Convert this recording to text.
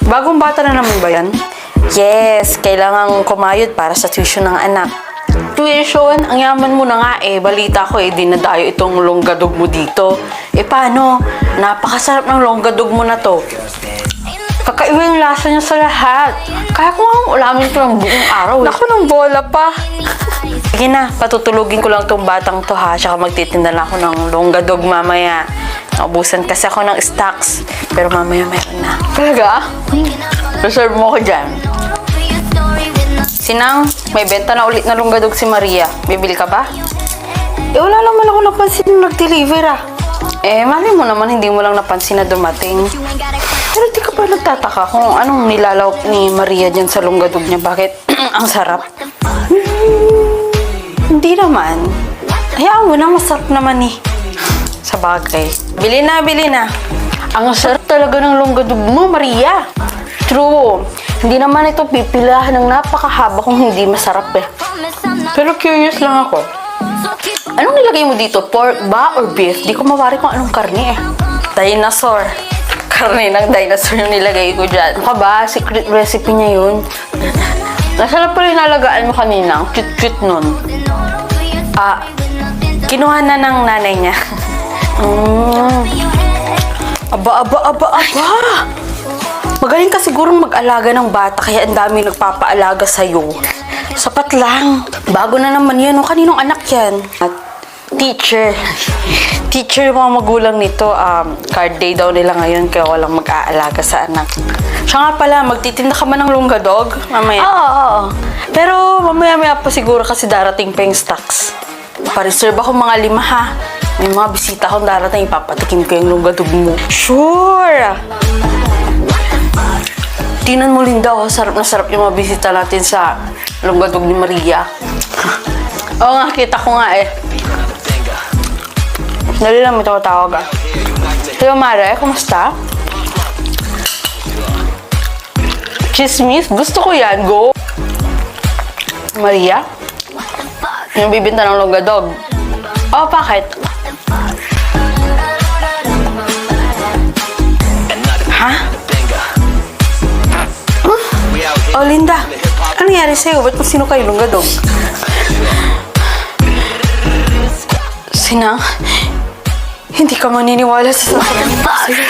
Bagong bata na naman ba yan? Yes, kailangang kumayod para sa tuition ng anak. Tuition? Ang yaman mo na nga eh. Balita ko eh, dinadayo itong longgadog mo dito. Eh paano? Napakasarap ng longgadog mo na to. Kakaiba yung lasa niya sa lahat. Kaya ko nga ulamin ito ng buong araw eh. Naku, ng bola pa. Sige na, patutulugin ko lang tong batang to ha. Tsaka magtitinda na ako ng longgadog mamaya. Naubusan kasi ako ng stocks. Pero mamaya meron na. Talaga? Reserve mo ko dyan. Sinang, may benta na ulit na longgadog si Maria. Bibili ka ba? Eh, wala naman ako napansin nung nag-deliver ah. Eh, mali mo naman, hindi mo lang napansin na dumating. Pero di ka pa nagtataka kung anong nilalawak ni Maria dyan sa longgadog niya. Bakit? Ang sarap. Hindi naman. Hayaan mo na, masarap naman eh. Sa bagay. Bili na, bili na. Ang sarap talaga ng longgadog mo, Maria. True. Hindi naman ito pipilahan ng napakahaba kung hindi masarap eh. Pero curious lang ako. Anong nilagay mo dito? Pork ba or beef? Di ko mawari kung anong karne eh. Dinosaur. Karne ng dinosaur yung nilagay ko dyan. Ano ka ba? Secret recipe niya yun. Nasarap pa rin nalagaan mo kanina. Ang cute-cute nun. Kinuha na ng nanay niya. Aba. Magaling ka sigurong mag-alaga ng bata kaya ang dami nagpapaalaga sa'yo. Sapat lang. Bago na naman yan. O kaninong anak yan? At teacher. Teacher yung mga magulang nito. Card day daw nila ngayon kaya walang mag-aalaga sa anak. Siya nga pala, magtitinda ka man ng longgadog mamaya. Oo. Pero mamaya-maya pa siguro kasi darating pa yung stocks. Pa-reserve ako mga 5 ha. May mga bisita akong darating. Ipapatikim ko yung longgadog mo. Sure! Tingnan mo, Linda, oh. Sarap na sarap yung mga bisita natin sa longgadog ni Maria. Oo nga, kita ko nga eh. Dali lang, may tawag ah. Hello, Mare. Kumusta? Chismis? Gusto ko yan. Go! Maria? Yung bibinta ng longgadog. Oh, bakit? Ha? Oh, Linda. Ano nangyari sa'yo? Ba't mo sinukay yung longgadog? Sinang, hindi ka maniniwala sa sasabihin ko sa'yo.